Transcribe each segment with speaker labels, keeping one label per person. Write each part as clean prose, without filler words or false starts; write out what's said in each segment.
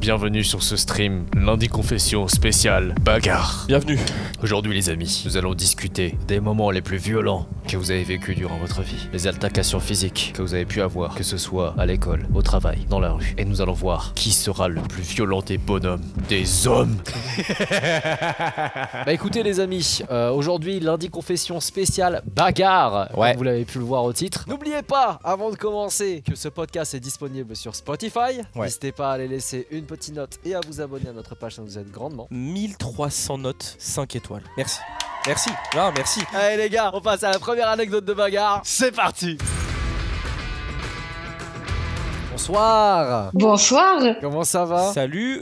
Speaker 1: bienvenue sur ce stream lundi confession spéciale bagarre.
Speaker 2: Bienvenue.
Speaker 1: Aujourd'hui les amis, nous allons discuter des moments les plus violents que vous avez vécu durant votre vie, les altercations physiques que vous avez pu avoir, que ce soit à l'école, au travail, dans la rue. Et nous allons voir qui sera le plus violent des bonhommes, des hommes.
Speaker 3: Bah écoutez les amis, aujourd'hui lundi confession spéciale bagarre,
Speaker 2: Ouais.
Speaker 3: comme vous l'avez pu le voir au titre. N'oubliez pas, avant de commencer, que ce podcast est disponible sur Spotify.
Speaker 2: Ouais.
Speaker 3: N'hésitez pas à aller laisser une petite note et à vous abonner à notre page, ça nous aide grandement.
Speaker 2: 1300 notes, 5 étoiles. Merci. Merci. Non, merci.
Speaker 3: Allez les gars, on passe à la première anecdote de bagarre.
Speaker 1: C'est parti.
Speaker 3: Bonsoir.
Speaker 4: Bonsoir,
Speaker 3: Comment ça va?
Speaker 2: Salut.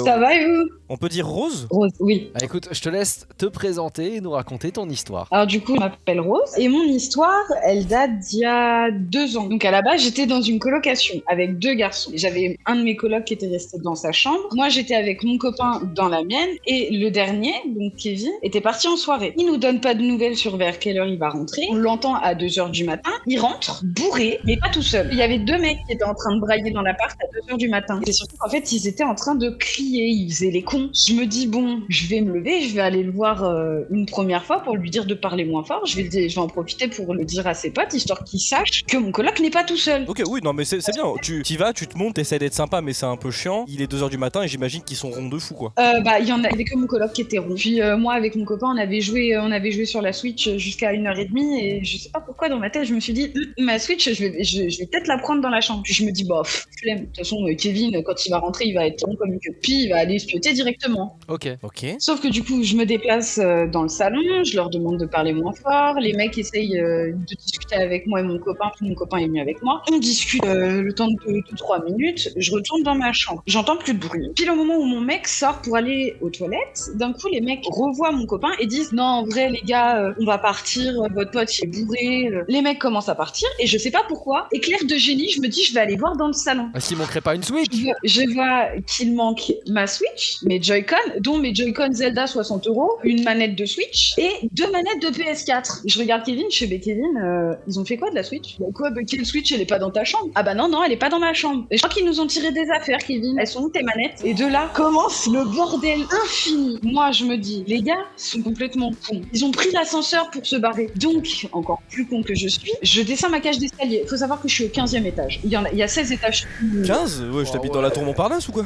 Speaker 4: ça va et vous?
Speaker 2: On peut dire Rose?
Speaker 4: Rose, oui.
Speaker 3: Bah écoute, je te laisse te présenter et nous raconter ton histoire.
Speaker 4: Alors du coup, je m'appelle Rose et mon histoire, elle date d'il y a 2 ans. Donc à la base, j'étais dans une colocation avec 2 garçons. J'avais un de mes colocs qui était resté dans sa chambre. Moi, j'étais avec mon copain dans la mienne et le dernier, donc Kevin, était parti en soirée. Il nous donne pas de nouvelles sur vers quelle heure il va rentrer. On l'entend à 2h du matin. Il rentre, bourré, mais pas tout seul. Il y avait 2 mecs qui étaient en train de brailler dans l'appart à 2h du matin. Et surtout qu'en fait, ils étaient en train de crier, ils faisaient les cons. Je me dis, bon, je vais me lever, je vais aller le voir une première fois pour lui dire de parler moins fort. Je vais en profiter pour le dire à ses potes, histoire qu'ils sachent que mon coloc n'est pas tout seul.
Speaker 2: Ok, oui, non, mais c'est bien. Tu y vas, tu te montes, t'essaies d'être sympa, mais c'est un peu chiant. Il est 2h du matin et j'imagine qu'ils sont ronds de fou, quoi.
Speaker 4: Bah, il y avait que mon coloc qui était rond. Puis moi, avec mon copain, on avait joué sur la Switch jusqu'à 1h30 et je sais pas pourquoi dans ma tête, je me suis dit, ma Switch, je vais peut-être la prendre dans la chambre. Puis je me dis, bah, flemme. De toute façon, Kevin, quand il va rentrer, il va être rond comme une queue. Puis il va aller espioter directement.
Speaker 3: Ok.
Speaker 2: Ok.
Speaker 4: Sauf que du coup, je me déplace dans le salon, je leur demande de parler moins fort. Les mecs essayent de discuter avec moi et mon copain, puis mon copain est venu avec moi. On discute le temps de 2-3 minutes. Je retourne dans ma chambre. J'entends plus de bruit. Puis le moment où mon mec sort pour aller aux toilettes, d'un coup, les mecs revoient mon copain et disent non, en vrai, les gars, on va partir. Votre pote il est bourré. Les mecs commencent à partir et je sais pas pourquoi. Éclair de génie, je me dis je vais aller voir dans le salon.
Speaker 3: Est-ce qu'il manquerait pas une Switch?
Speaker 4: Je vois qu'il manque ma Switch, mes Joy-Con, dont mes Joy-Con Zelda 60€, une manette de Switch et 2 manettes de PS4. Je regarde Kevin, je fais bah Kevin, ils ont fait quoi de la Switch? Bah quoi, bah quelle Switch, elle est pas dans ta chambre? Ah bah non, elle est pas dans ma chambre. Et je crois qu'ils nous ont tiré des affaires, Kevin. Elles sont où tes manettes? Et de là commence le bordel infini. Moi je me dis, les gars sont complètement cons. Ils ont pris l'ascenseur pour se barrer. Donc, encore plus con que je suis, je descends ma cage d'escalier. Faut savoir que je suis au 15e étage. Il y a 16 étages.
Speaker 2: 15? Ouais, je t'habite dans la tour Montparnasse ou quoi?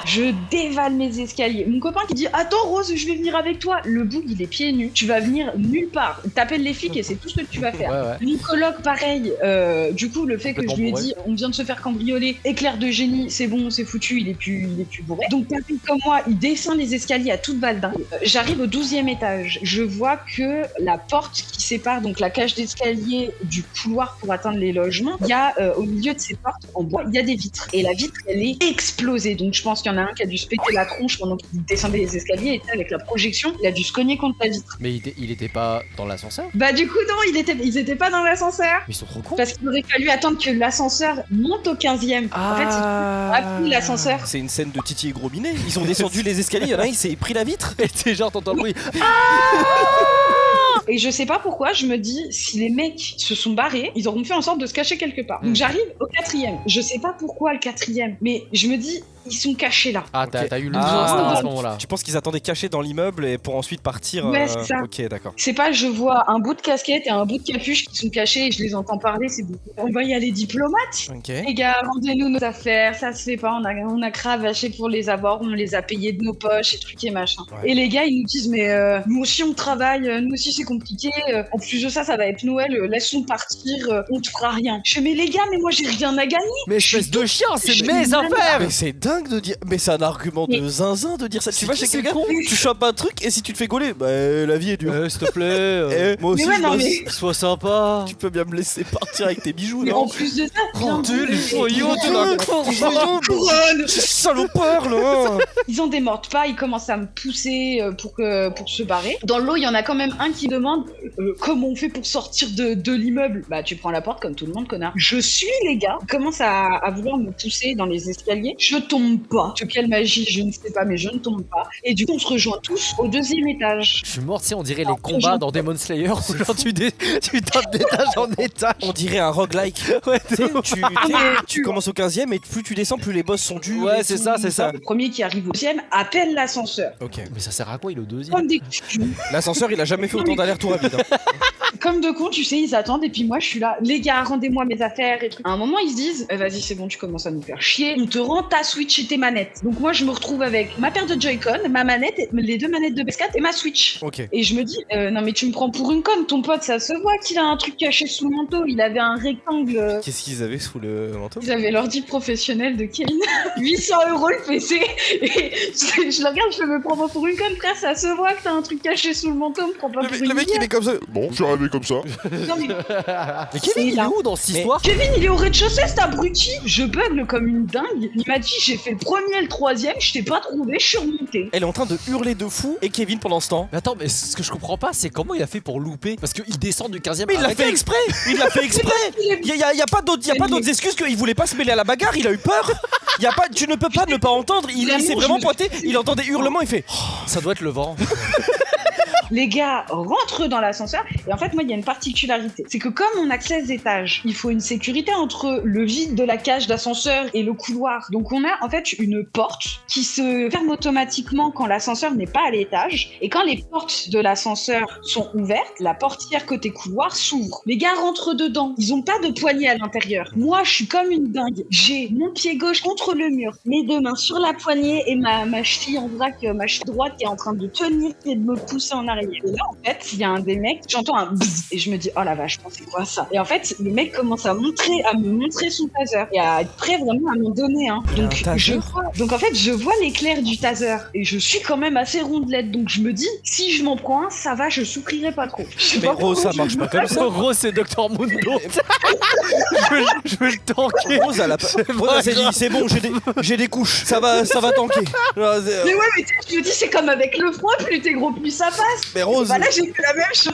Speaker 4: Je dévale mes escaliers. Mon copain qui dit attends Rose, je vais venir avec toi. Le bout il est pieds nus. Tu vas venir nulle part. T'appelles les flics et c'est tout ce que tu vas faire.
Speaker 3: Ouais.
Speaker 4: Mon coloc pareil. Du coup le fait que je lui ai dit on vient de se faire cambrioler, éclair de génie, c'est bon, c'est foutu, il est plus bourré. Donc quelqu'un comme moi, il descend les escaliers à toute balle dingue. J'arrive au 12e étage. Je vois que la porte qui sépare donc la cage d'escalier du couloir pour atteindre les logements, il y a au milieu de ces portes en bois, il y a des vitres. Et la vitre elle est explosée. Donc je pense qu'il y en a un qui a dû se péter la tronche pendant qu'il descendait les escaliers et avec la projection, il a dû se cogner contre la vitre.
Speaker 3: Mais il était pas dans l'ascenseur?
Speaker 4: Bah du coup non, ils étaient pas dans l'ascenseur.
Speaker 3: Mais ils sont trop cons.
Speaker 4: Parce qu'il aurait fallu attendre que l'ascenseur monte au 15e. En fait, si tu as pris l'ascenseur.
Speaker 2: C'est une scène de Titi et Gros Minet. Ils ont descendu les escaliers, il y en a un, il s'est pris la vitre.
Speaker 3: Et t'es genre t'entends le bruit.
Speaker 4: Et je sais pas pourquoi, je me dis, si les mecs se sont barrés, ils auront fait en sorte de se cacher quelque part. Donc j'arrive au 4e. Je sais pas pourquoi le 4e, mais je me dis, ils sont cachés là.
Speaker 3: Ah,
Speaker 2: Ok.
Speaker 3: t'as eu le
Speaker 2: Ah.
Speaker 3: à ce moment-là.
Speaker 2: Tu penses qu'ils attendaient cachés dans l'immeuble et pour ensuite partir
Speaker 4: Ouais, c'est ça.
Speaker 2: Ok, d'accord.
Speaker 4: C'est pas, je vois un bout de casquette et un bout de capuche qui sont cachés et je les entends parler, c'est bon. On va y aller diplomate.
Speaker 2: Ok.
Speaker 4: Les gars, rendez-nous nos affaires, ça se fait pas, on a cravaché pour les avoir, on les a payés de nos poches et trucs et machin.
Speaker 2: Ouais.
Speaker 4: Et les gars, ils nous disent, mais nous aussi on travaille, nous aussi c'est compliqué, en plus de ça, ça va être Noël, laisse-nous partir, on te fera rien. Je fais, mais les gars, mais moi j'ai rien à gagner.
Speaker 3: Mais espèce de chien, c'est
Speaker 4: je
Speaker 3: mes
Speaker 4: suis
Speaker 3: affaires!
Speaker 2: Mais c'est dingue de dire. Mais c'est un argument de
Speaker 4: Mais-
Speaker 2: zinzin de dire ça. Tu vas chez
Speaker 3: c'est
Speaker 2: quelqu'un,
Speaker 3: con.
Speaker 2: tu chopes un truc et si tu te fais gauler, bah la vie est dure.
Speaker 3: S'il te plaît,
Speaker 2: Eh, moi aussi,
Speaker 4: Mais ouais,
Speaker 2: je
Speaker 4: non,
Speaker 2: bosse.
Speaker 4: mais-
Speaker 3: sois sympa.
Speaker 2: Tu peux bien me laisser partir avec tes bijoux,
Speaker 4: Mais
Speaker 2: non?
Speaker 4: en plus de ça,
Speaker 3: Rendez le foyot de la
Speaker 4: couronne.
Speaker 2: Salopard là.
Speaker 4: Ils en démordent pas, ils commencent à me pousser pour se barrer. Dans l'eau, il y en a quand même un qui demande comment on fait pour sortir de l'immeuble. Bah tu prends la porte comme tout le monde, connard. Je suis les gars, ils commencent à vouloir me pousser dans les escaliers. Je tombe tombe pas. De quelle magie, je ne sais pas, mais je ne tombe pas. Et du coup, on se rejoint tous au 2e étage.
Speaker 3: Je suis mort, tu sais, on dirait les combats dans Demon Slayer où genre tu tapes d'étage en étage.
Speaker 2: On dirait un roguelike.
Speaker 3: Ouais,
Speaker 2: Tu sais, tu commences au 15e et plus tu descends, plus les boss sont durs.
Speaker 3: Ouais,
Speaker 2: et
Speaker 3: c'est
Speaker 2: tout.
Speaker 3: ça, c'est ça.
Speaker 4: Le premier qui arrive au 2e appelle l'ascenseur.
Speaker 2: Ok.
Speaker 3: Mais ça sert à quoi, il est au 2e?
Speaker 4: Comme des cons.
Speaker 2: L'ascenseur, il a jamais fait autant d'allers-retours à vide.
Speaker 4: Comme de cons, tu sais, ils attendent et puis moi je suis là. Les gars, rendez-moi mes affaires et tout. À un moment, ils se disent vas-y, c'est bon, tu commences à nous faire chier. On te rend ta Switch et tes manettes. Donc moi, je me retrouve avec ma paire de Joy-Con, ma manette, les 2 manettes de PS4 et ma Switch.
Speaker 2: Ok.
Speaker 4: Et je me dis non mais tu me prends pour une conne. Ton pote, ça se voit qu'il a un truc caché sous le manteau. Il avait un rectangle.
Speaker 2: Qu'est-ce qu'ils avaient sous le manteau?
Speaker 4: Ils avaient l'ordi professionnel de Kevin. 800 € le PC. Et je le regarde, je me prends pas pour une conne, frère. Ça se voit que t'as un truc caché sous le manteau. Me prends pas pour une
Speaker 2: Le mec, il est comme ça.
Speaker 5: Bon, je suis arrivé comme ça.
Speaker 4: Non, mais
Speaker 3: Mais Kevin, il est où dans cette histoire?
Speaker 4: Kevin, il est au rez-de-chaussée, cet abruti. Je bugle comme une dingue. Il m'a dit, j'ai fait le premier et le 3e, je t'ai pas trouvé, je suis remonté.
Speaker 2: Elle est en train de hurler de fou et Kevin pendant ce temps.
Speaker 3: Mais attends, mais ce que je comprends pas, c'est comment il a fait pour louper? Parce qu'il descend du 15e.
Speaker 2: Mais il l'a
Speaker 3: avec
Speaker 2: fait
Speaker 3: elle.
Speaker 2: exprès. Il l'a fait exprès. Y a pas d'autres excuses qu'il voulait pas se mêler à la bagarre. Il a eu peur. Tu ne peux pas ne pas entendre. Il s'est vraiment pointé. Il entend des hurlements. Il fait.
Speaker 3: Ça doit être le vent.
Speaker 4: Les gars rentrent dans l'ascenseur et en fait moi il y a une particularité, c'est que comme on a 16 étages, il faut une sécurité entre le vide de la cage d'ascenseur et le couloir. Donc on a en fait une porte qui se ferme automatiquement quand l'ascenseur n'est pas à l'étage et quand les portes de l'ascenseur sont ouvertes, la portière côté couloir s'ouvre. Les gars rentrent dedans, ils ont pas de poignée à l'intérieur. Moi je suis comme une dingue, j'ai mon pied gauche contre le mur, mes 2 mains sur la poignée et ma cheville en vrac, ma cheville droite qui est en train de tenir et de me pousser en arrière. Et là, en fait, il y a un des mecs, j'entends un bzzz, et je me dis, oh la vache, c'est quoi ça? Et en fait, le mec commence à me montrer son taser, et à être prêt vraiment à m'en donner un. Donc en fait, je vois l'éclair du taser, et je suis quand même assez rondelette, donc je me dis, si je m'en prends un, ça va, je souffrirai pas trop.
Speaker 2: Mais Rose, ça marche pas comme ça.
Speaker 3: Rose, c'est Dr. Mundo. je vais le tanker.
Speaker 2: Rose, elle s'est dit, c'est bon, j'ai des couches. Ça va tanker.
Speaker 4: Mais ouais, mais je me dis, c'est comme avec le froid, plus t'es gros, plus ça passe.
Speaker 2: Mais Rose.
Speaker 4: Bah là, j'ai fait la même chose.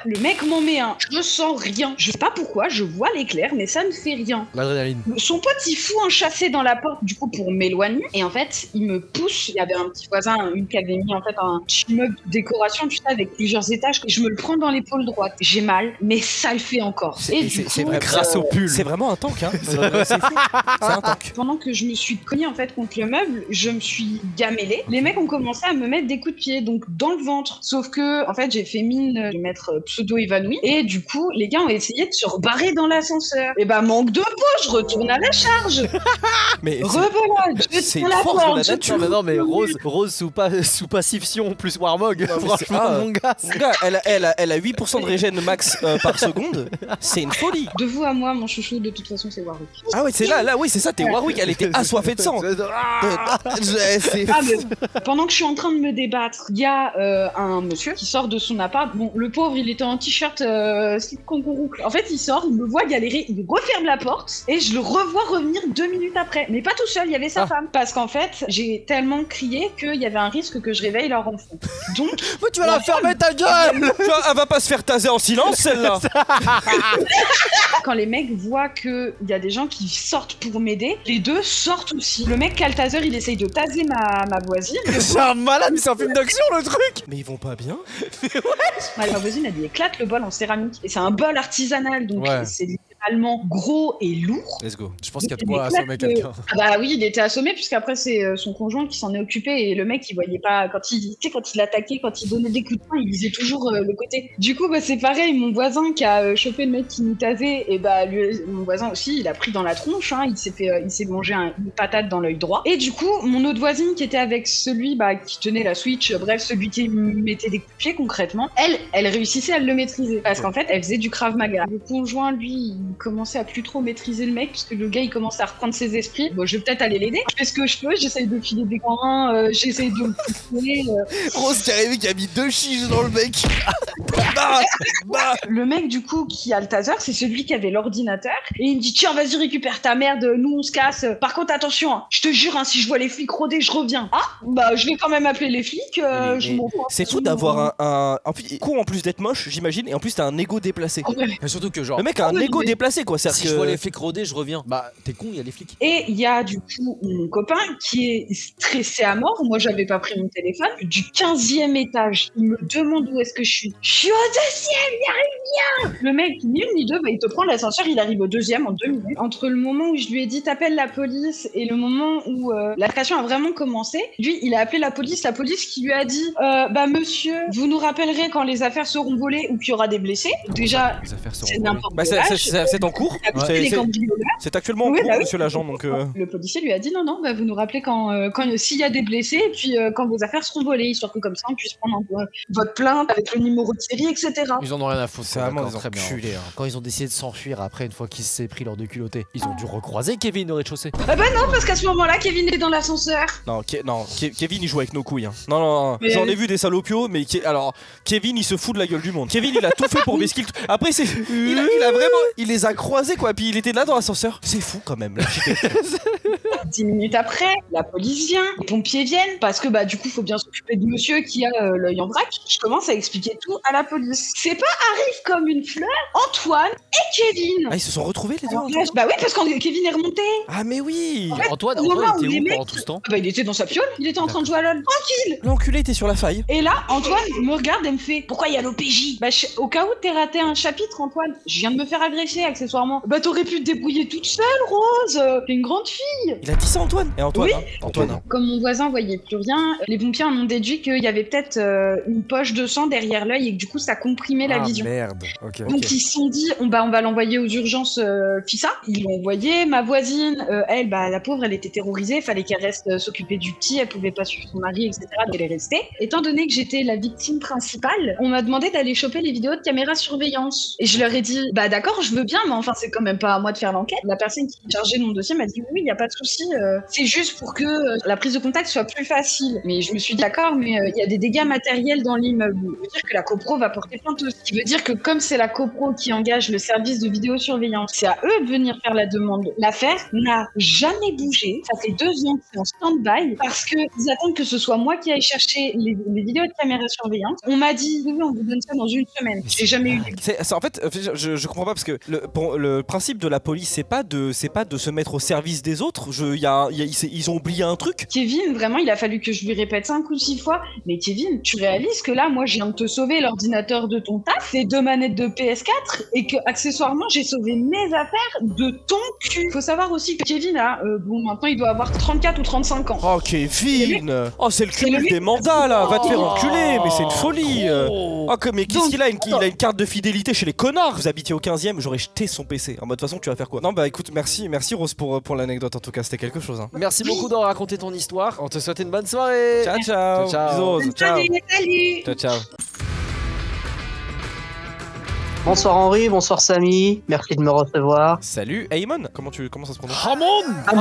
Speaker 4: Le mec m'en met un. Je sens rien. Je sais pas pourquoi, je vois l'éclair, mais ça ne fait rien.
Speaker 3: L'adrénaline.
Speaker 4: Son pote, il fout un chassé dans la porte, du coup, pour m'éloigner. Et en fait, il me pousse. Il y avait un petit voisin, une qui avait mis en fait un petit immeuble de décoration, tu sais, avec plusieurs étages. Je me le prends dans l'épaule droite. J'ai mal, mais ça le fait encore. Et du coup,
Speaker 3: Grâce au pull.
Speaker 2: C'est vraiment un tank, hein. C'est fou. C'est un tank.
Speaker 4: pendant que je me suis cognée en fait contre le meuble, je me suis gamellée. Les mecs ont commencé à me mettre des coups de pied, donc dans le ventre. Sauf que, en fait, j'ai fait mine de m'être pseudo-évanouie. Et du coup, les gars ont essayé de se rebarrer dans l'ascenseur. Et bah, manque de peau, je retourne à la charge.
Speaker 2: Mais
Speaker 4: Rebelote,
Speaker 2: c'est une force de la nature.
Speaker 3: Non, mais Rose sous passifion plus Warmog. Franchement, mon gars.
Speaker 2: Elle a 8% de régène max par seconde. C'est une folie.
Speaker 4: De vous à moi, mon chouchou, de toute façon, c'est Warwick.
Speaker 2: Ah ouais, c'est là, oui, c'est ça, t'es Warwick, elle était assoiffée de sang.
Speaker 4: Pendant que je suis en train de me débattre, il y a un monsieur qui sort de son appart. Bon, le pauvre, il était en t-shirt slip kangourou. En fait, il sort, il me voit galérer, il referme la porte et je le revois revenir 2 minutes après. Mais pas tout seul, il y avait sa femme. Parce qu'en fait, j'ai tellement crié qu'il y avait un risque que je réveille leur enfant. Donc,
Speaker 3: Mais tu vas la fermer ta gueule.
Speaker 2: Elle va pas se faire taser en silence, celle-là.
Speaker 4: quand les mecs voient qu'il y a des gens qui sortent pour m'aider, les deux sortent aussi. Le mec qui a le taser, il essaye de taser ma voisine.
Speaker 3: C'est un malade, mais c'est un film d'action le truc.
Speaker 2: Mais ils vont pas bien.
Speaker 4: Ma voisine, elle lui éclate le bol en céramique. Et c'est un bol artisanal, donc
Speaker 3: Ouais.
Speaker 4: c'est littéralement gros et lourd.
Speaker 2: Let's go.
Speaker 3: Je pense qu'il y a de quoi assommer quelqu'un.
Speaker 4: Ah bah oui, il était assommé puisqu'après c'est son conjoint qui s'en est occupé et le mec il voyait pas quand il attaquait, quand il donnait des coups de poing, il visait toujours le côté. Du coup bah c'est pareil, mon voisin qui a chopé le mec qui nous tasait et bah lui, mon voisin aussi, il a pris dans la tronche, hein, il s'est mangé une patate dans l'œil droit. Et du coup mon autre voisine qui était avec celui qui tenait la Switch, bref celui qui mettait des coups de pied concrètement, elle réussissait à le maîtriser parce qu'en fait elle faisait du Krav Maga. Le conjoint lui il commençait à plus trop maîtriser le mec puisque le gars il commençait à reprendre ses esprits. Bon, je vais peut-être aller l'aider. Je fais ce que je peux, j'essaye de filer des coins, j'essaye de le pousser.
Speaker 2: Rose qui arrive qui a mis 2 chiches dans le mec.
Speaker 4: Le mec du coup qui a le taser, c'est celui qui avait l'ordinateur et il me dit tiens vas-y récupère ta merde, nous on se casse. Par contre attention, hein, je te jure hein, si je vois les flics rôder je reviens. Ah bah je vais quand même appeler les flics. Je m'en fous.
Speaker 2: C'est fou d'avoir un con en plus d'être moche, j'imagine, et en plus t'as un ego déplacé.
Speaker 4: Ouais.
Speaker 3: Mais surtout que genre,
Speaker 2: Le mec a un ego déplacé quoi, c'est-à-dire
Speaker 3: si je vois les flics rôder, je reviens. Bah, t'es con, il y a les flics.
Speaker 4: Et il y a du coup mon copain qui est stressé à mort. Moi j'avais pas pris mon téléphone. Du 15e étage, il me demande où est-ce que je suis. Je suis au 2e, il arrive bien. Le mec, ni une ni deux, bah, il te prend l'ascenseur, il arrive au 2e en 2 minutes. Entre le moment où je lui ai dit t'appelles la police et le moment où l'altercation a vraiment commencé, lui il a appelé la police qui lui a dit bah monsieur, vous nous rappellerez quand les affaires seront volées ou qu'il y aura des blessés. Déjà,
Speaker 1: Les affaires seront
Speaker 4: c'est
Speaker 1: volées.
Speaker 4: n'importe
Speaker 2: Bah
Speaker 4: quoi.
Speaker 2: c'est en cours. C'est actuellement en
Speaker 4: Oui,
Speaker 2: cours,
Speaker 4: bah oui.
Speaker 2: monsieur l'agent, donc
Speaker 4: Le policier lui a dit non, bah, vous nous rappelez quand s'il y a des blessés et puis quand vos affaires seront volées, histoire que comme ça on puisse prendre votre plainte avec le numéro de série, etc.
Speaker 3: Ils en ont rien à foutre.
Speaker 2: C'est vraiment
Speaker 3: d'accord,
Speaker 2: des
Speaker 3: très bien.
Speaker 2: enculés, hein.
Speaker 3: Quand ils ont décidé de s'enfuir après, une fois qu'ils s'est pris leur déculotté, ils ont dû recroiser Kevin au rez-de-chaussée.
Speaker 4: Ah bah non, parce qu'à ce moment-là, Kevin est dans l'ascenseur.
Speaker 2: non, Kevin il joue avec nos couilles. Hein. Non,
Speaker 4: Mais-
Speaker 2: j'en ai vu des salopios, mais alors Kevin il se fout de la gueule du monde. Kevin il a tout fait pour Biscuit. Après c'est, il a vraiment, il les a croisés quoi, puis il était là dans l'ascenseur. C'est fou quand même. Là.
Speaker 4: 10 minutes après, la police vient, les pompiers viennent, parce que bah du coup faut bien s'occuper de monsieur qui a l'œil en vrac. Je commence à expliquer tout à la police. C'est pas arrive comme une fleur, Antoine et Kevin.
Speaker 2: Ah ils se sont retrouvés les deux.
Speaker 4: Alors là, bah oui, parce que Kevin est remonté.
Speaker 2: Ah mais oui.
Speaker 3: Antoine,
Speaker 4: au moment où
Speaker 3: il
Speaker 4: les
Speaker 3: était où
Speaker 4: mecs-
Speaker 3: pendant tout ce temps?
Speaker 4: Bah il était dans sa piole, il était en train de jouer à LOL. Tranquille.
Speaker 2: L'enculé était sur la faille.
Speaker 4: Et là, Antoine me regarde et me fait pourquoi il y a l'OPJ? Bah au cas où t'es raté un chapitre, Antoine, je viens de me faire agresser accessoirement. Bah t'aurais pu te débrouiller toute seule, Rose. T'es une grande fille.
Speaker 2: Il a dit ça Antoine. Et Antoine,
Speaker 4: Oui.
Speaker 2: hein. Antoine. Hein.
Speaker 4: Comme mon voisin voyait plus rien, les pompiers en ont déduit qu'il y avait peut-être une poche de sang derrière l'œil et que du coup ça comprimait la vision.
Speaker 3: Merde. Ok.
Speaker 4: Donc ils se sont dit, on va l'envoyer aux urgences FISA. Ils l'ont envoyé. Ma voisine, elle, bah la pauvre, elle était terrorisée. Fallait qu'elle reste s'occuper du petit. Elle pouvait pas suivre son mari, etc. Donc elle est restée. Étant donné que j'étais la victime principale, on m'a demandé d'aller choper les vidéos de caméra surveillance. Et je leur ai dit, bah d'accord, je veux bien, mais enfin c'est quand même pas à moi de faire l'enquête. La personne qui chargeait de mon dossier m'a dit, oui, il y a pas de souci. C'est juste pour que la prise de contact soit plus facile. Mais je me suis dit, d'accord, mais il y a des dégâts matériels dans l'immeuble. Ça veut dire que la copro va porter plainte aussi. Ce qui veut dire que comme c'est la copro qui engage le service de vidéosurveillance, c'est à eux de venir faire la demande. L'affaire n'a jamais bougé. Ça fait 2 ans que c'est en stand-by parce qu'ils attendent que ce soit moi qui aille chercher les vidéos de caméra surveillance. On m'a dit, oui, on vous donne ça dans 1 semaine. J'ai jamais eu.
Speaker 2: En fait, je comprends pas parce que le principe de la police, c'est pas de se mettre au service des autres. Ils ont oublié un truc.
Speaker 4: Kevin, vraiment, il a fallu que je lui répète 5 ou 6 fois. Mais Kevin, tu réalises que là, moi, je viens de te sauver l'ordinateur de ton taf, tes 2 manettes de PS4, et que accessoirement, j'ai sauvé mes affaires de ton cul. Faut savoir aussi que Kevin, là, bon, maintenant, il doit avoir 34 ou 35 ans.
Speaker 2: Oh Kevin. Oh c'est le cumul des mandats là. Va te faire enculer. Mais c'est une folie. Oh mais qu'est-ce qu'il a il a une carte de fidélité chez les connards. Vous habitiez au 15e. J'aurais jeté son PC. En mode de toute façon, tu vas faire quoi? Non bah écoute, merci Rose pour l'anecdote. En tout cas, c'était quelque chose. Hein.
Speaker 3: Merci beaucoup d'avoir raconté ton histoire. On te souhaite une bonne soirée.
Speaker 2: Ciao ciao.
Speaker 3: Ciao, ciao.
Speaker 2: Bisous. Ciao.
Speaker 4: Salut.
Speaker 2: Ciao.
Speaker 5: Bonsoir Henri, bonsoir Samy, merci de me recevoir.
Speaker 2: Salut Eamon. Comment ça se prononce?
Speaker 5: Ramon.
Speaker 2: Ah,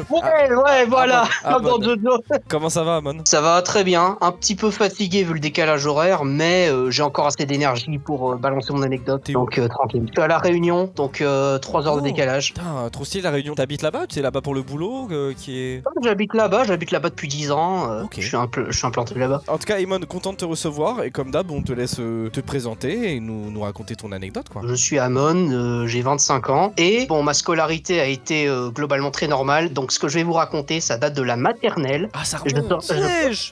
Speaker 5: Ouais, voilà.
Speaker 2: Amon.
Speaker 5: Dans Jojo.
Speaker 2: Comment ça va Amon?
Speaker 5: Ça va très bien, un petit peu fatigué vu le décalage horaire, mais j'ai encore assez d'énergie pour balancer mon anecdote,
Speaker 2: T'es où?
Speaker 5: donc tranquille. Je suis à La Réunion, donc 3 heures de décalage.
Speaker 2: Putain, trop stylé la Réunion. T'habites là-bas? Tu es là-bas pour le boulot qui est...
Speaker 5: J'habite là-bas depuis 10 ans,
Speaker 2: Ok.
Speaker 5: je suis implanté là-bas.
Speaker 2: En tout cas, Eamon, content de te recevoir et comme d'hab, on te laisse te présenter et nous raconter ton anecdote quoi.
Speaker 5: Je suis Amon, j'ai 25 ans et bon, ma scolarité a été globalement très normale, donc ce que je vais vous raconter, ça date de la maternelle.
Speaker 2: Ah ça
Speaker 5: Je
Speaker 2: remonte.
Speaker 5: sors-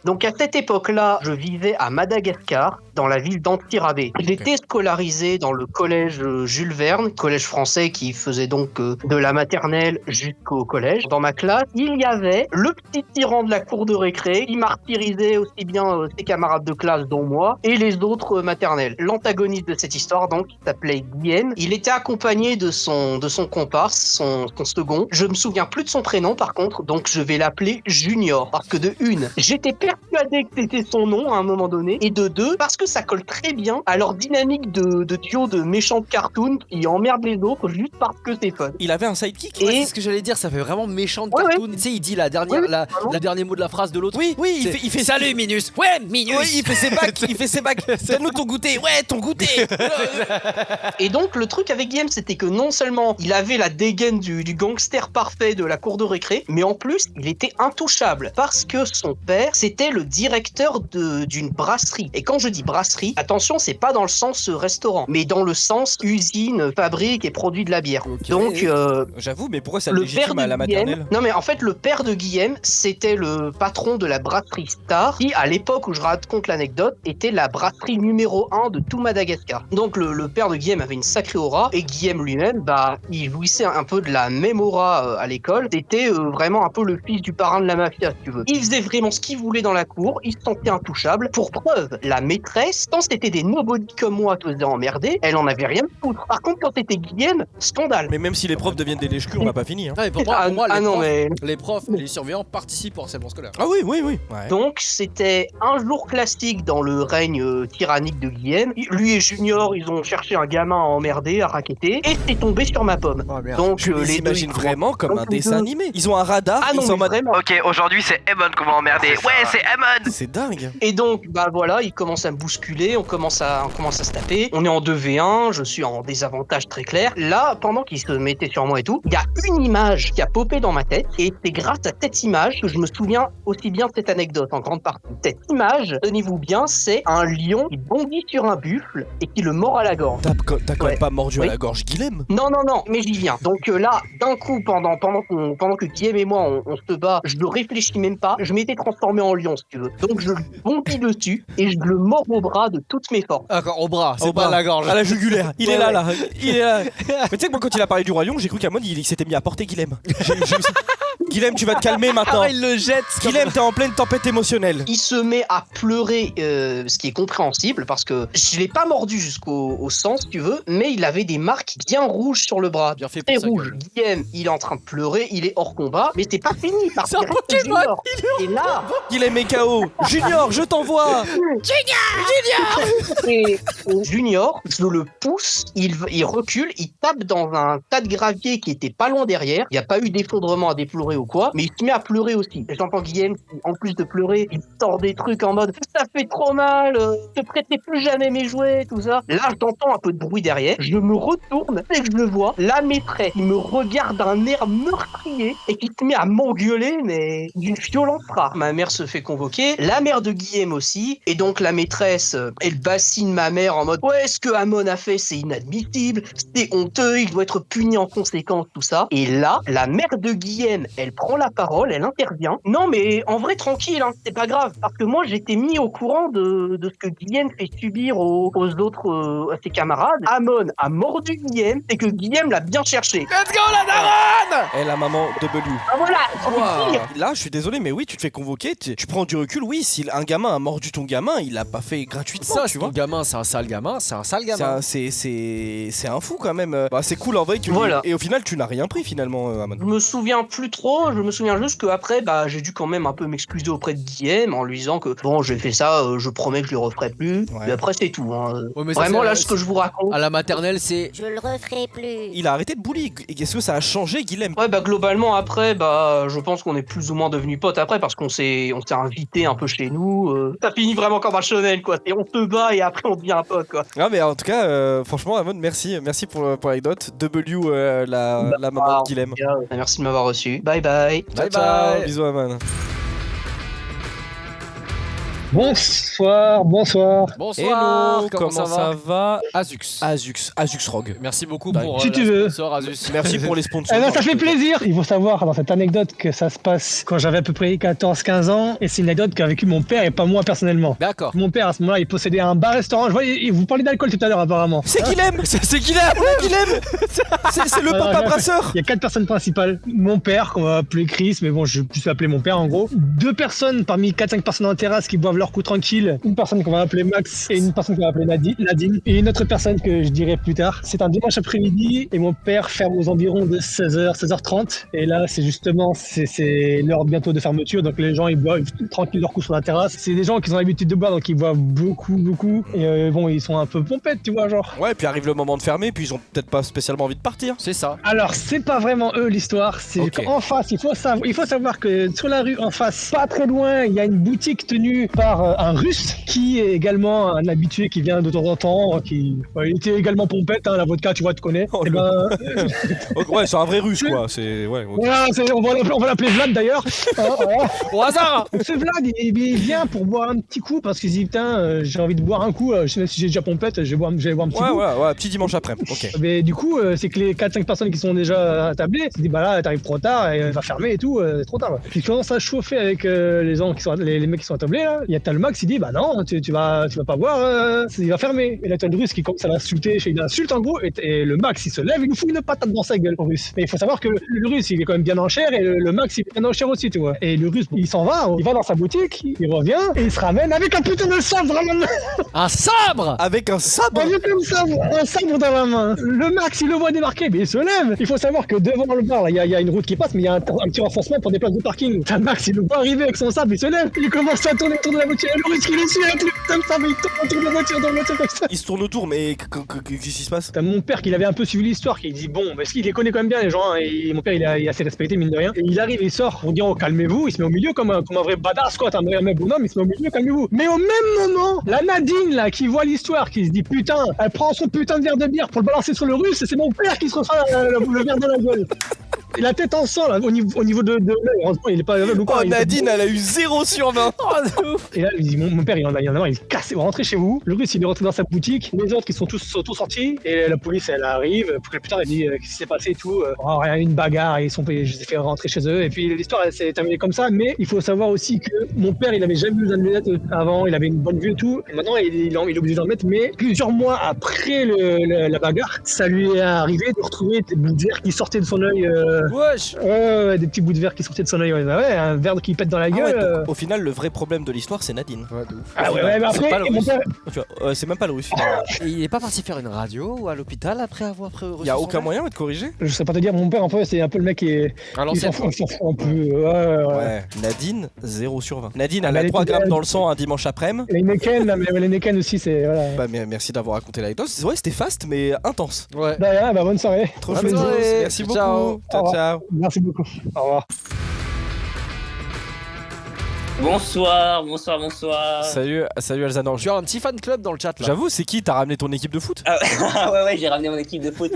Speaker 5: Donc à cette époque-là, je vivais à Madagascar, dans la ville d'Antirabé. J'étais scolarisé dans le collège Jules Verne, collège français qui faisait donc de la maternelle jusqu'au collège. Dans ma classe, il y avait le petit tyran de la cour de récré qui martyrisait aussi bien ses camarades de classe dont moi et les autres maternelles. L'antagoniste de cette histoire, histoire donc qui s'appelait Guillaume. Il était accompagné de son comparse, son second. Je me souviens plus de son prénom par contre, donc je vais l'appeler Junior. Parce que de une, j'étais persuadé que c'était son nom à un moment donné, et de deux, parce que ça colle très bien à leur dynamique de duo de méchants cartoons qui emmerdent les autres juste parce que c'est fun.
Speaker 2: Il avait un sidekick.
Speaker 3: Ouais, c'est ce que j'allais dire, ça fait vraiment méchant de
Speaker 5: Ouais,
Speaker 3: cartoon. Tu sais, il dit la dernière mot de la phrase de l'autre.
Speaker 2: Oui, il fait
Speaker 3: Salut Minus. Ouais, Minus.
Speaker 2: Oui, il fait ses bacs. Donne-nous ton goûter. Ouais, ton goûter.
Speaker 5: Et donc le truc avec Guillaume, c'était que non seulement il avait la dégaine du gangster parfait de la cour de récré, mais en plus il était intouchable parce que son père c'était le directeur d'une brasserie. Et quand je dis brasserie, attention, c'est pas dans le sens restaurant, mais dans le sens usine, fabrique et produit de la bière.
Speaker 2: Okay.
Speaker 5: Donc
Speaker 2: j'avoue, mais pourquoi ça le
Speaker 5: le
Speaker 2: légitime
Speaker 5: père de
Speaker 2: à la
Speaker 5: Guillaume,
Speaker 2: maternelle?
Speaker 5: non mais en fait le père de Guillaume c'était le patron de la brasserie Star qui à l'époque où je raconte l'anecdote était la brasserie numéro 1 de tout Madagascar. Donc le père de Guillaume avait une sacrée aura et Guillaume lui-même il jouissait un peu de la même aura à l'école. C'était vraiment un peu le fils du parrain de la mafia si tu veux. Il faisait vraiment ce qu'il voulait dans la cour, il se sentait intouchable. Pour preuve, la maîtresse, quand c'était des nobody comme moi qui faisaient emmerder, elle en avait rien à foutre. Par contre quand c'était Guillaume, scandale.
Speaker 2: Mais même si les profs deviennent des lèche-culs, on n'a pas fini. Hein.
Speaker 3: Ah, mais pour moi,
Speaker 5: les
Speaker 3: profs et les surveillants participent au harcèlement scolaire.
Speaker 2: Ah oui. Ouais.
Speaker 5: Donc c'était un jour classique dans le règne tyrannique de Guillaume. Lui et Junior, ils ont cherché un gamin à emmerder, à raqueter, et c'est tombé sur ma pomme.
Speaker 3: Oh, merde.
Speaker 5: Donc
Speaker 2: Je les imagine
Speaker 5: deux,
Speaker 2: vraiment comme un
Speaker 5: Donc, les
Speaker 2: dessin
Speaker 5: deux.
Speaker 2: animé. Ils ont un radar,
Speaker 5: Ah
Speaker 2: ils
Speaker 5: non,
Speaker 2: sont en
Speaker 5: mais
Speaker 2: mode.
Speaker 5: vraiment.
Speaker 6: Ok, aujourd'hui c'est Emon qu'on va emmerder. Ouais, c'est Emon.
Speaker 2: C'est dingue.
Speaker 5: Et donc, bah voilà, il commence à me bousculer, on commence à se taper. On est en 2v1, je suis en désavantage très clair. Là, pendant qu'il se mettait sur moi et tout, il y a une image qui a popé dans ma tête, et c'est grâce à cette image que je me souviens aussi bien de cette anecdote en grande partie. Cette image, tenez-vous bien, c'est un lion qui bondit sur un buffle et qui le mord à la gorge.
Speaker 2: T'as quand même pas mordu à
Speaker 5: Oui.
Speaker 2: la gorge Guilhem?
Speaker 5: Non, mais j'y viens. Donc là, d'un coup, pendant que Guillaume et moi, on se bat, je ne réfléchis même pas, je m'étais transformé en lion, si tu veux. Donc je lui bondis dessus et je le mords au bras de toutes mes forces.
Speaker 3: D'accord, au bras, c'est
Speaker 2: Au
Speaker 3: pas
Speaker 2: bras.
Speaker 3: à la gorge.
Speaker 2: À la jugulaire. Il est
Speaker 5: Ouais,
Speaker 2: là,
Speaker 5: ouais.
Speaker 2: là. Il est là. Mais tu sais que moi, quand il a parlé du Roi Lion, j'ai cru qu'Amon, il s'était mis à porter Guilhem. Guilhem, tu vas te calmer maintenant.
Speaker 3: Ah, il le jette.
Speaker 2: Guilhem, t'es en pleine tempête émotionnelle.
Speaker 5: Il se met à pleurer, ce qui est compréhensible parce que je l'ai pas mordu jusqu'au sang, si tu veux, mais il avait des marques bien rouges sur le bras.
Speaker 3: Bien fait
Speaker 5: Très
Speaker 3: pour sa
Speaker 5: rouge.
Speaker 3: gueule.
Speaker 5: Il est en train de pleurer, il est hors combat, mais c'est pas fini parce
Speaker 3: C'est un
Speaker 5: qu'il reste
Speaker 3: Pokémon,
Speaker 5: Junior. Et là,
Speaker 2: Guilhem est KO. Junior, je t'envoie.
Speaker 5: et Junior, je le pousse, il recule, il tape dans un tas de gravier qui était pas loin derrière. Il n'y a pas eu d'effondrement à déplorer ou quoi, mais il se met à pleurer aussi. Et j'entends Guillaume qui, en plus de pleurer, il sort des trucs en mode ça fait trop mal, te prêtez plus jamais mes jouets, tout ça. Là, j'entends un peu de bruit derrière. Je me retourne et que je le vois, la maîtresse, il me regarde d'un air meurtrier et qui se met à m'engueuler, mais d'une violence rare. Ma mère se fait convoquer, la mère de Guillaume aussi, et donc la maîtresse, elle bassine ma mère en mode ouais, ce que Amon a fait, c'est inadmissible, c'est honteux, il doit être puni en conséquence, tout ça. Et là, la mère de Guillaume, elle prend la parole, elle intervient. Non, mais en vrai, tranquille, hein, c'est pas grave, parce que moi, j'étais mis au courant de ce que Guillaume fait subir aux autres, à ses camarades. Amon a mordu Guillaume, et que Guillaume l'a bien cherché.
Speaker 3: Let's go la daronne.
Speaker 2: Et la maman W.
Speaker 5: Ah voilà, faut le dire.
Speaker 2: Là, je suis désolé, mais oui, tu te fais convoquer. Tu prends du recul. Oui, si un gamin a mordu ton gamin, il l'a pas fait gratuitement,
Speaker 3: Ça,
Speaker 2: tu
Speaker 3: c'est
Speaker 2: vois.
Speaker 3: ton gamin, c'est un sale gamin, c'est un sale gamin.
Speaker 2: C'est un fou quand même. Bah, c'est cool en vrai.
Speaker 5: Voilà.
Speaker 2: Et au final, tu n'as rien pris finalement, Amon.
Speaker 5: Je me souviens plus trop, je me souviens juste qu'après, bah, j'ai dû quand même un peu m'excuser auprès de Guillaume en lui disant que bon, j'ai fait ça, je promets que je le referai plus.
Speaker 2: Ouais.
Speaker 5: Et après, c'est tout. Hein.
Speaker 3: Ouais, mais ça,
Speaker 5: Vraiment,
Speaker 3: c'est-
Speaker 5: là, ce que je vous raconte.
Speaker 3: À la maternelle, c'est.
Speaker 7: Je le referai plus.
Speaker 2: Il a arrêté de bully. Et est-ce que ça a changé, Guilhem?
Speaker 5: Ouais, bah, globalement, après, bah, je pense qu'on est plus ou moins devenus potes après parce qu'on s'est invité un peu chez nous. Ça finit vraiment comme un shonen, quoi. Et on se bat et après, on devient un pote, quoi.
Speaker 2: Ah, mais en tout cas, franchement, Amon, merci pour l'anecdote. W, la maman de Guilhem.
Speaker 5: Merci de m'avoir reçu. Bye bye.
Speaker 3: Bye
Speaker 2: Ciao,
Speaker 3: bye.
Speaker 2: bisous, Amon.
Speaker 8: Bonsoir.
Speaker 3: Bonsoir.
Speaker 2: Hello, comment ça va?
Speaker 3: Azux.
Speaker 2: Azux Rogue.
Speaker 3: Merci beaucoup
Speaker 2: Bye.
Speaker 3: pour
Speaker 8: Si
Speaker 3: la
Speaker 8: tu veux.
Speaker 3: sponsor, Azus.
Speaker 2: Merci pour les sponsors.
Speaker 8: Eh ben, ça fait plaisir. Il faut savoir dans cette anecdote que ça se passe quand j'avais à peu près 14-15 ans. Et c'est une anecdote qu'a vécu mon père et pas moi personnellement.
Speaker 3: D'accord.
Speaker 8: Mon père, à ce moment-là, il possédait un bar-restaurant. Je vois, vous parlez d'alcool tout à l'heure, apparemment.
Speaker 2: C'est Guilhem. C'est Guilhem. C'est le
Speaker 8: Alors,
Speaker 2: papa
Speaker 8: j'ai-
Speaker 2: brasseur.
Speaker 8: Il y a 4 personnes principales. Mon père, qu'on va appeler Chris, mais bon, je vais plus l'appeler mon père en gros. 2 personnes parmi 4-5 personnes en terrasse qui boivent leur coup tranquille. Une personne qu'on va appeler Max et une personne qu'on va appeler Nadine. Et une autre personne que je dirai plus tard. C'est un dimanche après-midi et mon père ferme aux environs de 16h, 16h30. Et là, c'est justement, c'est l'heure bientôt de fermeture. Donc les gens, ils boivent tranquille leur coup sur la terrasse. C'est des gens qui ont l'habitude de boire, donc ils boivent beaucoup. Et bon, ils sont un peu pompettes, tu vois, genre.
Speaker 2: Ouais, puis arrive le moment de fermer, puis ils ont peut-être pas spécialement envie de partir.
Speaker 3: C'est ça.
Speaker 8: Alors, c'est pas vraiment eux l'histoire, c'est
Speaker 2: Ok.
Speaker 8: qu'en face, il faut savoir que sur la rue en face, pas très loin, il y a une boutique tenue par un Russe qui est également un habitué qui vient de temps en temps, il était également pompette, hein, la vodka, tu vois, tu connais.
Speaker 2: Oh,
Speaker 8: Et ben,
Speaker 2: Ouais, c'est un vrai russe, quoi. C'est... Ouais, ok.
Speaker 8: voilà, on va l'appeler Vlad d'ailleurs. Voilà.
Speaker 3: Au hasard.
Speaker 8: Ce Vlad, il vient pour boire un petit coup parce qu'il se dit putain, j'ai envie de boire un coup, je sais même si j'ai déjà pompette, je vais boire un petit coup.
Speaker 2: Ouais, petit dimanche après. Ok.
Speaker 8: Mais du coup, c'est que les 4-5 personnes qui sont déjà attablées, se disent bah là, t'arrives trop tard, et elle va fermer et tout, c'est trop tard. Puis quand ça chauffer avec les gens qui sont, les mecs qui sont attablés là, il y a t'as le Max, il dit bah non, tu vas pas boire, il va fermer. Et là t'as le Russe qui commence à l'insulter, il insulte en gros, et le Max il se lève, il nous fout une patate dans sa gueule au Russe. Mais il faut savoir que le Russe il est quand même bien en chair et le Max il est bien en chair aussi, tu vois. Et le Russe il s'en va, il va dans sa boutique, il revient et il se ramène avec un putain de sabre vraiment.
Speaker 3: Un sabre.
Speaker 2: Avec un sabre.
Speaker 8: Avec un sabre dans la main. Le Max, il le voit débarquer, mais il se lève. Il faut savoir que devant le bar, il y a une route qui passe, mais il y a un petit renforcement pour des places de parking. T'as Max, il le voit arriver avec son sabre, il se lève. Il commence à tourner autour de la voiture. Et le Russe qui le suit avec le putain de sabre, il tourne autour de la voiture, comme ça.
Speaker 2: Il se tourne autour, mais qu'est-ce qui se passe?
Speaker 8: T'as mon père qui avait un peu suivi l'histoire, qui dit bon, parce qu'il les connaît quand même bien les gens, hein, et mon père il est assez respecté mine de rien. Et il arrive, il sort pour dire oh calmez-vous, il se met au milieu comme un vrai badass quoi, t'as un vrai bonhomme, il se met au milieu, calmez-vous. Mais au même moment, la Nadine là qui voit l'histoire, qui se dit putain, elle prend son putain de verre de bière pour le balancer sur le Russe, et c'est mon père qui se reçoit le verre dans la gueule. Et la tête en sang là, au niveau de l'œil, heureusement il est pas aveugle ou quoi.
Speaker 2: Oh, Nadine, elle a eu 0 sur 20.
Speaker 8: Et là, il dit, mon père, il en a marre, il est cassé, rentrez chez vous. Le Russe, il est rentré dans sa boutique. Les autres, qui sont tous sortis. Et la police, elle arrive. Plus tard, elle dit, qu'est-ce qui s'est passé et tout. Oh, rien, une bagarre. Et je les ai fait rentrer chez eux. Et puis, l'histoire, elle s'est terminée comme ça. Mais il faut savoir aussi que mon père, il avait jamais eu de lunettes avant. Il avait une bonne vue et tout. Et maintenant, il est obligé d'en mettre. Mais plusieurs mois après la bagarre, ça lui est arrivé de retrouver des bouts de verre qui sortaient de son œil.
Speaker 3: Wesh.
Speaker 8: Des petits bouts de verre qui sortaient de son œil. Ouais, un verre qui pète dans la gueule.
Speaker 2: Donc, au final, le vrai problème de l'histoire, c'est Nadine.
Speaker 3: Ouais, de ouf.
Speaker 8: Ah ouais, mais
Speaker 3: C'est pas
Speaker 8: après,
Speaker 3: le
Speaker 8: mon
Speaker 3: Russe.
Speaker 8: père,
Speaker 2: Tu vois, c'est même pas le russe, finalement.
Speaker 3: Et il est pas parti faire une radio ou à l'hôpital après avoir reçu
Speaker 2: Y a
Speaker 3: son
Speaker 2: aucun
Speaker 3: verre
Speaker 2: moyen de corriger?
Speaker 8: je sais pas te dire, mon père, en fait, c'est un peu le mec qui est.
Speaker 3: À
Speaker 8: Il
Speaker 3: l'ancienne.
Speaker 8: s'en fout un peu. Ouais.
Speaker 2: Ouais. Nadine, 0 sur 20. Nadine,
Speaker 8: Ah,
Speaker 2: elle
Speaker 8: mais
Speaker 2: a
Speaker 8: elle
Speaker 2: 3
Speaker 8: était-
Speaker 2: grammes dans le sang un dimanche après-midi.
Speaker 8: Les Neken, là, mais les Neken aussi, c'est. Voilà.
Speaker 2: Bah, merci d'avoir raconté l'anecdote. Ouais, c'était fast, mais intense.
Speaker 3: Ouais.
Speaker 8: Derrière, bah, bonne soirée.
Speaker 2: Trop
Speaker 3: Bonne
Speaker 2: chouette.
Speaker 3: soirée.
Speaker 2: Merci beaucoup.
Speaker 3: Ciao.
Speaker 2: Ciao.
Speaker 8: Merci beaucoup. Au revoir.
Speaker 7: Bonsoir.
Speaker 2: Salut Alzanor.
Speaker 3: Tu as un petit fan club dans le chat là.
Speaker 2: J'avoue, c'est qui? T'as ramené ton équipe de foot?
Speaker 7: Ah ouais, j'ai ramené mon équipe de foot.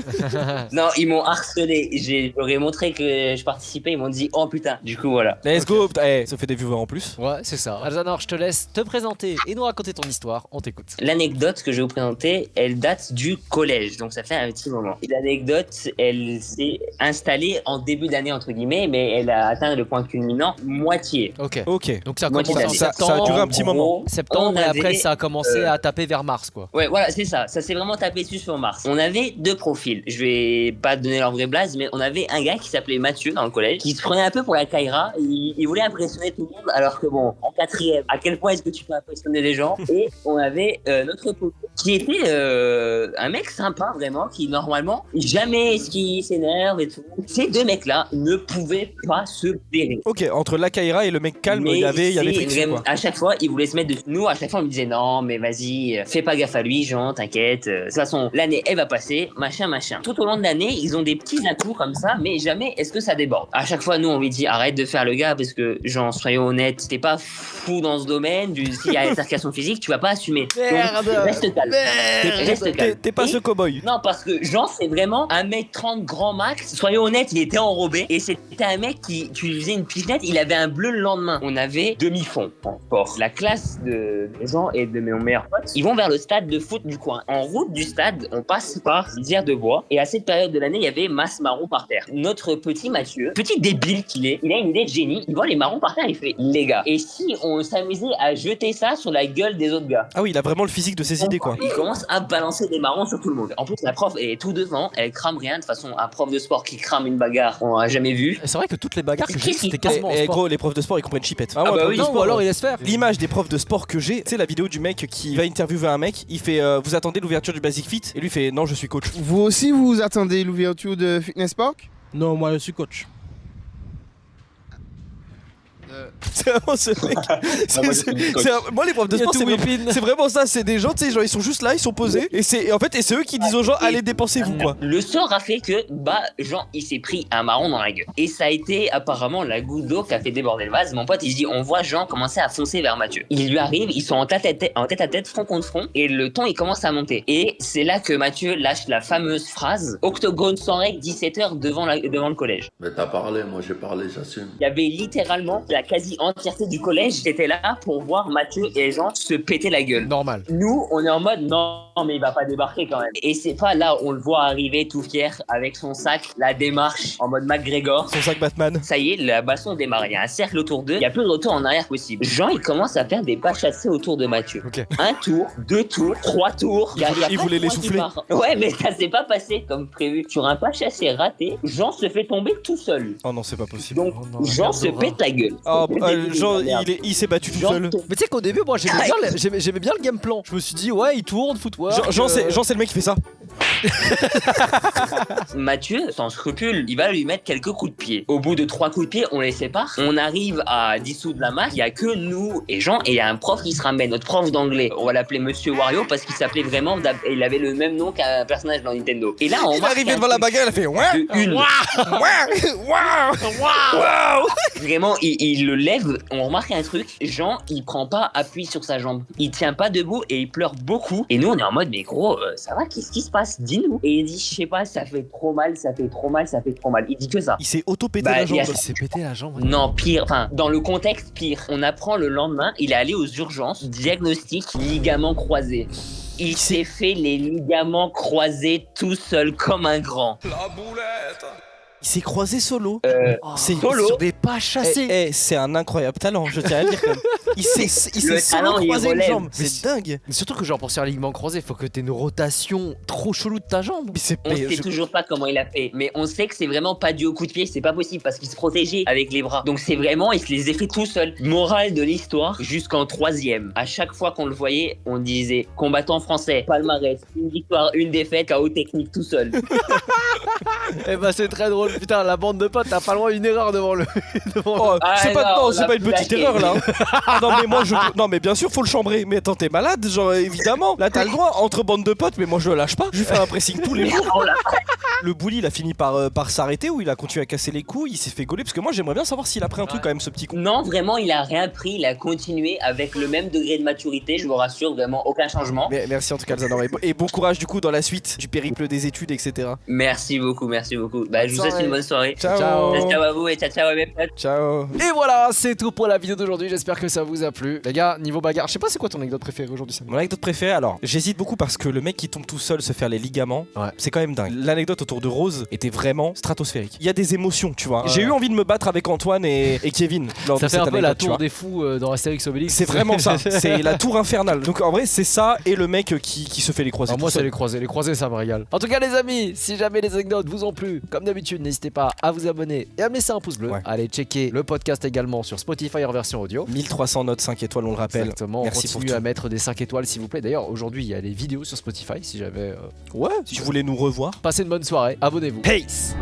Speaker 7: Non, ils m'ont harcelé. J'aurais montré que je participais, ils m'ont dit oh putain. Du coup, voilà.
Speaker 2: Let's go. Eh, ça fait des viewers en plus.
Speaker 3: Ouais, c'est ça. Alzanor, je te laisse te présenter et nous raconter ton histoire. On t'écoute.
Speaker 7: L'anecdote que je vais vous présenter, elle date du collège, donc ça fait un petit moment. Et l'anecdote, elle s'est installée en début d'année, entre guillemets, mais elle a atteint le point culminant moitié.
Speaker 3: Ok.
Speaker 2: Ok.
Speaker 3: Donc ça a
Speaker 7: Moi,
Speaker 3: commencé en
Speaker 7: j'ai-
Speaker 2: ça a
Speaker 3: septembre.
Speaker 2: duré un petit moment.
Speaker 3: Septembre
Speaker 7: On
Speaker 3: et après
Speaker 7: avait,
Speaker 3: ça a commencé à taper vers mars quoi.
Speaker 7: Ouais, voilà, c'est ça. Ça s'est vraiment tapé dessus sur Mars. On avait deux profils. Je vais pas donner leur vrai blaze, mais on avait un gars qui s'appelait Mathieu dans le collège, qui se prenait un peu pour la Kaira. Il voulait impressionner tout le monde, alors que bon, en quatrième, à quel point est-ce que tu peux impressionner les gens? Et on avait notre pote qui était un mec sympa, vraiment, qui normalement, jamais est-ce qu'il s'énerve et tout. Ces deux mecs-là ne pouvaient pas se blairer.
Speaker 2: Ok, entre la Kaira et le mec calme,
Speaker 7: Mais
Speaker 2: il y avait
Speaker 7: c'est
Speaker 2: friction,
Speaker 7: vraiment-
Speaker 2: quoi.
Speaker 7: À chaque fois, il voulait se mettre dessus. Nous, à chaque fois, on lui disait non, mais vas-y, fais pas gaffe à lui, Jean, t'inquiète. De toute façon, l'année, elle va passer, machin. Tout au long de l'année, ils ont des petits atouts comme ça, mais jamais est-ce que ça déborde. À chaque fois, nous, on lui dit arrête de faire le gars parce que, Jean, soyons honnêtes, t'es pas fou dans ce domaine. S'il y a altercation physique, tu vas pas assumer. Donc, reste calme. Reste calme.
Speaker 2: T'es pas
Speaker 7: Et-
Speaker 2: ce cowboy.
Speaker 7: Non, parce que Jean, c'est vraiment 1m30 grand max. Soyons honnêtes, il était enrobé. Et c'était un mec qui, tu lui faisais une pichenette, il avait un bleu le lendemain. On avait demi-fond en sport. La classe de Jean et de mon meilleur pote, ils vont vers le stade de foot du coin. En route du stade, on passe par lisière de bois. Et à cette période de l'année, il y avait masse marron par terre. Notre petit Mathieu, petit débile qu'il est, il a une idée de génie. Il voit les marrons par terre, il fait les gars. Et si on s'amusait à jeter ça sur la gueule des autres gars?
Speaker 2: Ah oui, il a vraiment le physique de ses idées, quoi.
Speaker 7: Il commence à balancer des marrons sur tout le monde. En plus, la prof est tout devant, elle crame rien. De toute façon, un prof de sport qui crame une bagarre, on l'a jamais vu.
Speaker 3: Et c'est vrai que toutes les bagarres que j'ai
Speaker 7: Qu'est-ce
Speaker 3: c'était
Speaker 7: qui-
Speaker 3: quasiment en
Speaker 2: Et
Speaker 3: sport.
Speaker 2: gros, les profs de sport ils comprennent chipette.
Speaker 7: bah oui.
Speaker 3: Non, ou alors il laisse faire.
Speaker 2: L'image des profs de sport que j'ai, c'est la vidéo du mec qui va interviewer un mec, il fait vous attendez l'ouverture du Basic Fit et lui fait non je suis coach.
Speaker 9: Vous aussi, vous attendez l'ouverture de Fitness Park?
Speaker 10: Non, moi je suis coach.
Speaker 2: C'est vraiment ce mec. Moi les profs de sport c'est vraiment ça, c'est des gens, tu sais, genre ils sont juste là, ils sont posés et c'est eux qui disent aux gens allez dépensez-vous quoi.
Speaker 7: Le sort a fait que, Jean, il s'est pris un marron dans la gueule. Et ça a été apparemment la goutte d'eau qui a fait déborder le vase. Mon pote, il se dit, on voit Jean commencer à foncer vers Mathieu. Il lui arrive, ils sont en tête à tête, front contre front, et le ton, il commence à monter. Et c'est là que Mathieu lâche la fameuse phrase, octogone sans règle, 17h devant le collège.
Speaker 11: Mais t'as parlé, moi j'ai parlé, j'assume.
Speaker 7: Il y avait littéralement la quasi-entièreté du collège qui était là pour voir Mathieu et Jean se péter la gueule.
Speaker 3: Normal.
Speaker 7: Nous, on est en mode non, mais il va pas débarquer quand même. Et c'est pas là, on le voit arriver tout fier avec son sac, la démarche en mode McGregor.
Speaker 2: Son sac Batman.
Speaker 7: Ça y est, la baston démarre. Il y a un cercle autour d'eux, il y a plus de retour en arrière possible. Jean, il commence à faire des pas chassés autour de Mathieu.
Speaker 2: Ok.
Speaker 7: Un tour, 2 tours, 3 tours.
Speaker 2: Il voulait les souffler.
Speaker 7: Ouais, mais ça s'est pas passé comme prévu. Sur un pas chassé raté, Jean se fait tomber tout seul.
Speaker 2: Oh non c'est pas possible.
Speaker 7: Donc, Jean se pète la gueule.
Speaker 2: Oh, Jean il s'est battu tout seul.
Speaker 3: Mais tu sais qu'au début, moi j'aimais bien le game plan. Je me suis dit, ouais, il tourne, footwork.
Speaker 2: Jean c'est le mec qui fait ça.
Speaker 7: Mathieu, sans scrupule, il va lui mettre quelques coups de pied. Au bout de 3 coups de pied, on les sépare. On arrive à dissoudre la marque. Il y a que nous et Jean, et il y a un prof qui se ramène, notre prof d'anglais. On va l'appeler Monsieur Wario parce qu'il s'appelait vraiment, il avait le même nom qu'un personnage dans Nintendo. Et là, on
Speaker 2: Il est arrivé devant la bagarre, il a fait ouais.
Speaker 7: Vraiment, il le lève. On remarque un truc. Jean, il prend pas appui sur sa jambe. Il tient pas debout et il pleure beaucoup. Et nous, on est en mode, mais gros, ça va, qu'est-ce qui se passe? Dis-nous. Et il dit, je sais pas, ça fait trop mal, ça fait trop mal, ça fait trop mal. Il dit que ça.
Speaker 2: Il s'est auto-pété la jambe.
Speaker 3: Il s'est pété la jambe.
Speaker 7: Non, pire. Enfin, dans le contexte, pire. On apprend le lendemain, il est allé aux urgences. Diagnostic, ligament croisé. Il s'est fait les ligaments croisés tout seul comme un grand.
Speaker 11: La boulette.
Speaker 2: Il s'est croisé solo.
Speaker 3: C'est solo. Sur des pas chassés.
Speaker 2: C'est un incroyable talent, je tiens à le dire quand même. Il s'est solo croisé une jambe. C'est dingue.
Speaker 3: Mais surtout que genre pour faire un ligament croisé, il faut que t'aies une rotation trop chelou de ta jambe.
Speaker 7: On sait toujours pas comment il a fait, mais on sait que c'est vraiment pas dû au coup de pied, c'est pas possible parce qu'il se protégeait avec les bras. Donc c'est vraiment, il se les a fait tout seul. Morale de l'histoire, jusqu'en 3ème. À chaque fois qu'on le voyait, on disait combattant français, palmarès, une victoire, une défaite, KO technique tout seul.
Speaker 3: Et bah c'est très drôle. Putain, la bande de potes, t'as pas le droit à une erreur devant le.
Speaker 2: C'est pas une petite erreur là. Non mais bien sûr faut le chambrer. Mais attends t'es malade genre évidemment. Là t'as le droit entre bande de potes mais moi je le lâche pas. Je lui fais un pressing tous les jours. Le bully il a fini par s'arrêter ou il a continué à casser les couilles. Il s'est fait gauler parce que moi j'aimerais bien savoir s'il a pris un truc quand même ce petit con.
Speaker 7: Non vraiment il a rien pris. Il a continué avec le même degré de maturité. Je vous rassure vraiment aucun changement.
Speaker 2: Mais merci en tout cas Zanor et bon courage du coup dans la suite du périple des études etc.
Speaker 7: Merci beaucoup. Bah je vous souhaite une bonne soirée.
Speaker 2: Ciao.
Speaker 7: Ciao à vous et ciao à mes potes.
Speaker 2: Ciao.
Speaker 3: Et voilà, c'est tout pour la vidéo d'aujourd'hui. J'espère que ça vous a plu. Les gars, niveau bagarre, je sais pas c'est quoi ton anecdote préférée aujourd'hui, Sam?
Speaker 2: Mon anecdote préférée, alors j'hésite beaucoup parce que le mec qui tombe tout seul se faire les ligaments, c'est quand même dingue. L'anecdote autour de Rose était vraiment stratosphérique. Il y a des émotions, tu vois. J'ai eu envie de me battre avec Antoine et Kevin.
Speaker 3: Ça fait un peu la tour des fous dans Astérix Obélix.
Speaker 2: C'est vraiment ça. C'est la tour infernale. Donc en vrai, c'est ça et le mec qui se fait les croisés.
Speaker 3: Moi, c'est les croisés. Les croisés, ça me régale. En tout cas, les amis, si jamais les anecdotes vous ont plu, comme d'habitude, n'hésitez pas à vous abonner et à me laisser un pouce bleu. Allez checker le podcast également sur Spotify en version audio.
Speaker 2: 1300 notes 5 étoiles, on le rappelle.
Speaker 3: Exactement.
Speaker 2: Merci
Speaker 3: Continue à mettre des 5 étoiles s'il vous plaît. D'ailleurs, aujourd'hui, il y a les vidéos sur Spotify si jamais.
Speaker 2: Si vous voulez nous revoir.
Speaker 3: Passez une bonne soirée. Abonnez-vous.
Speaker 2: Peace.